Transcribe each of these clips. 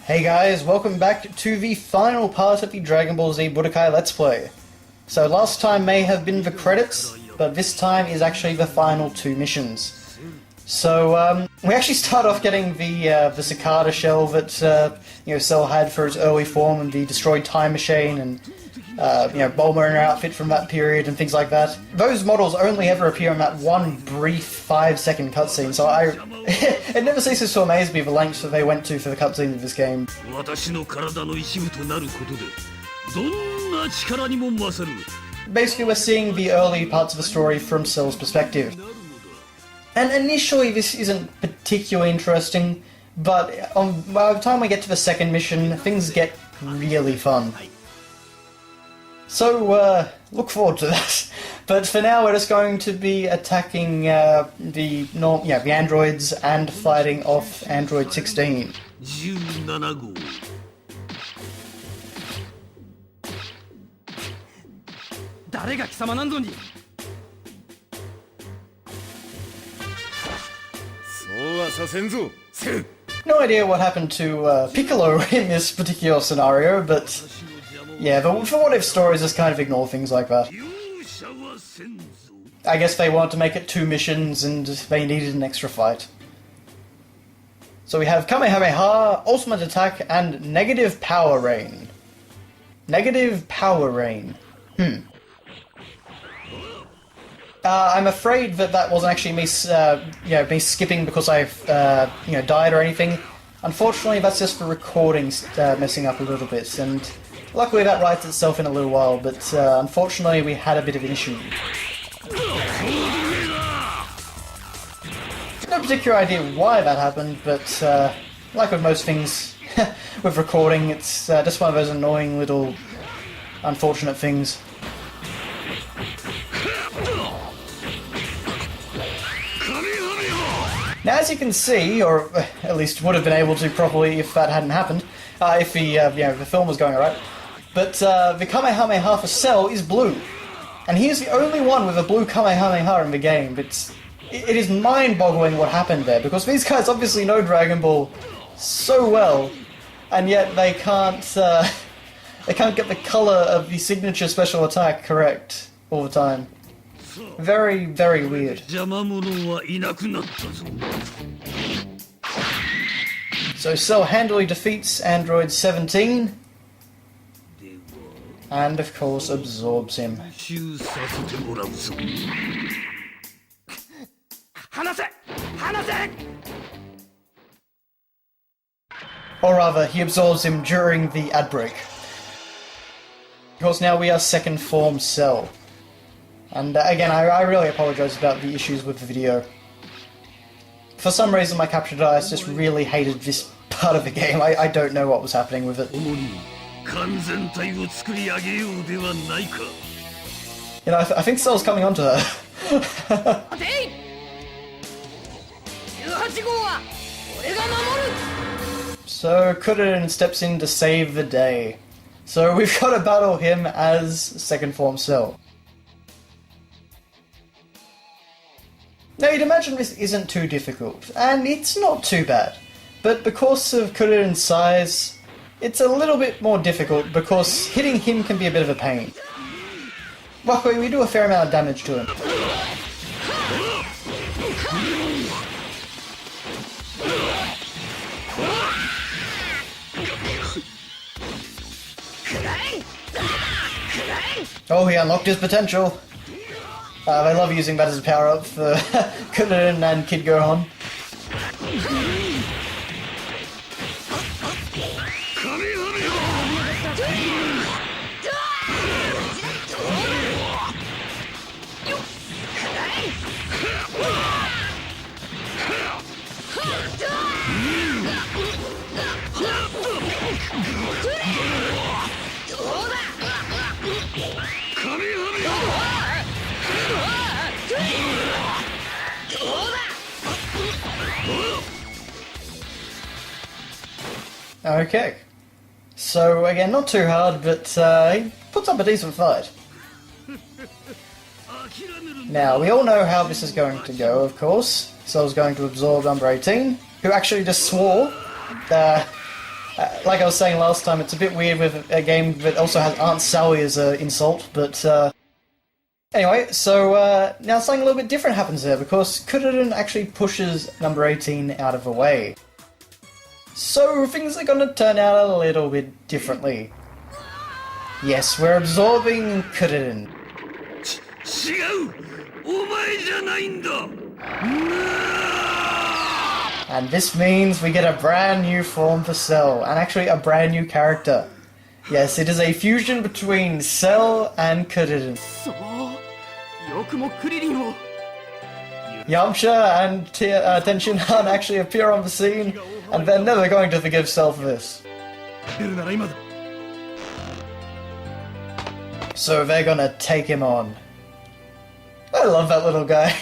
Hey guys, welcome back to the final part of the Dragon Ball Z Budokai Let's Play. So last time may have been the credits, but this time is actually the final two missions. So we actually start off getting the cicada shell that Cell had for his early form, and the destroyed time machine, and Bulma in her outfit from that period and things like that. Those models only ever appear in that one brief 5-second cutscene, so it never ceases to amaze me the lengths that they went to for the cutscene of this game. Basically, we're seeing the early parts of the story from Cell's perspective. And initially this isn't particularly interesting, but by the time we get to the second mission, things get really fun. So, look forward to that. But for now, we're just going to be attacking the androids and fighting off Android 16. No idea what happened to Piccolo in this particular scenario, but yeah, for what if stories just kind of ignore things like that. I guess they wanted to make it 2 missions and they needed an extra fight. So we have Kamehameha, Ultimate Attack, and Negative Power Rain. Negative Power Rain. I'm afraid that wasn't actually me, me skipping because I've, died or anything. Unfortunately, that's just the recording messing up a little bit, and luckily that rights itself in a little while, but unfortunately we had a bit of an issue. No particular idea why that happened, but like with most things with recording, it's just one of those annoying little unfortunate things. Now, as you can see, or at least would have been able to properly if that hadn't happened, if the film was going alright, but the Kamehameha for Cell is blue, and he is the only one with a blue Kamehameha in the game. It is mind-boggling what happened there, because these guys obviously know Dragon Ball so well, and yet they can't get the colour of the signature special attack correct all the time. Very, very weird. So Cell handily defeats Android 17, and of course absorbs him. Or rather, he absorbs him during the ad break. Of course, now we are second form Cell. And again, I really apologise about the issues with the video. For some reason my capture device just really hated this part of the game. I don't know what was happening with it. I think Cell's coming onto her. So Kuririn steps in to save the day. So we've got to battle him as second form Cell. Now, you'd imagine this isn't too difficult, and it's not too bad, but because of Kuririn's size, it's a little bit more difficult because hitting him can be a bit of a pain. Luckily, we do a fair amount of damage to him. Oh, he unlocked his potential. They love using that as a power-up for Kuririn and Kid Gohan. Okay, so again, not too hard, but he puts up a decent fight. Now, we all know how this is going to go, of course. Cell's going to absorb number 18, who actually just swore Like I was saying last time, it's a bit weird with a game that also has Aunt Sally as an insult, but anyway, so now something a little bit different happens there, because Kuririn actually pushes number 18 out of the way. So things are going to turn out a little bit differently. Yes, we're absorbing Kuririn. And this means we get a brand new form for Cell, and actually a brand new character. Yes, it is a fusion between Cell and Kuririn. Yamcha and Tenshin Han actually appear on the scene, and they're never going to forgive Cell for this. So they're gonna take him on. I love that little guy.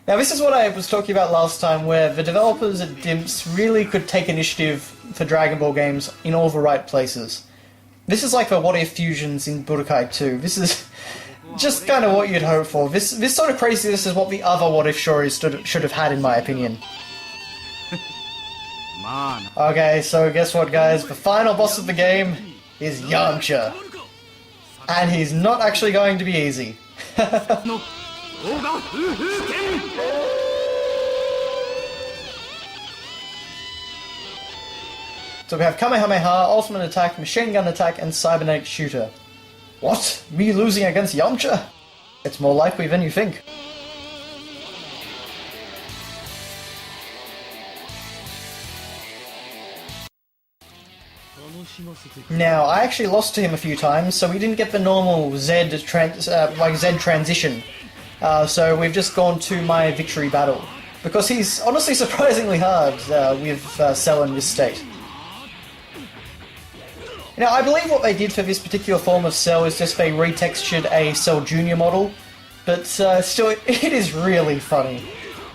Now this is what I was talking about last time, where the developers at Dimps really could take initiative for Dragon Ball games in all the right places. This is like the What If fusions in Budokai 2. This is just kind of what you'd hope for. This sort of craziness is what the other What If stories should have had, in my opinion. Okay, so guess what, guys? The final boss of the game is Yamcha. And he's not actually going to be easy. So we have Kamehameha, Ultimate Attack, Machine Gun Attack, and Cybernetic Shooter. What? Me losing against Yamcha? It's more likely than you think. Now, I actually lost to him a few times, so we didn't get the normal Z transition. So we've just gone to my victory battle. Because he's honestly surprisingly hard with Cell in this state. Now, I believe what they did for this particular form of Cell is just they retextured a Cell Jr. model, but still, it is really funny.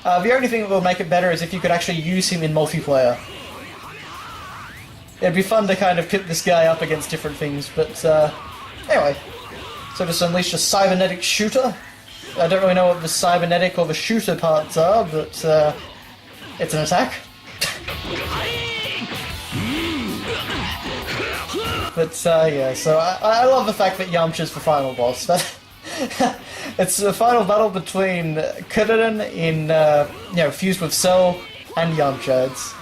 The only thing that will make it better is if you could actually use him in multiplayer. It'd be fun to kind of pit this guy up against different things, but anyway. So just unleash a cybernetic shooter. I don't really know what the cybernetic or the shooter parts are, but it's an attack. But yeah, so I love the fact that Yamcha's the final boss. It's the final battle between Kuririn in fused with Cell and Yamcha. It's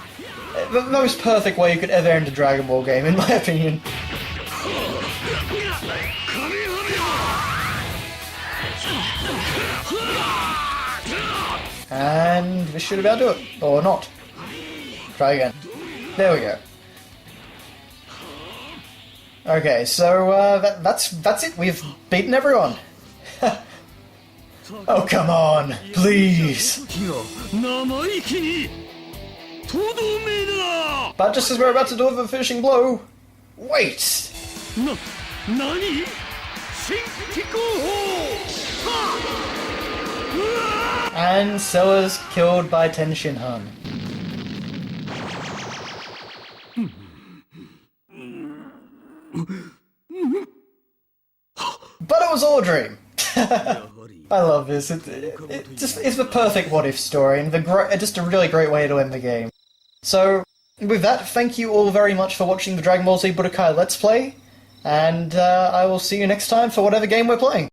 the most perfect way you could ever end a Dragon Ball game, in my opinion. And this should about do it. Or not. Try again. There we go. Okay, so that's it. We've beaten everyone. Oh, come on, please. But just as we're about to do the finishing blow, wait. And Cell is killed by Tenshin Han. But it was all a dream. I love this. It's the perfect what if story, and just a really great way to end the game. So, with that, thank you all very much for watching the Dragon Ball Z Budokai Let's Play, and I will see you next time for whatever game we're playing.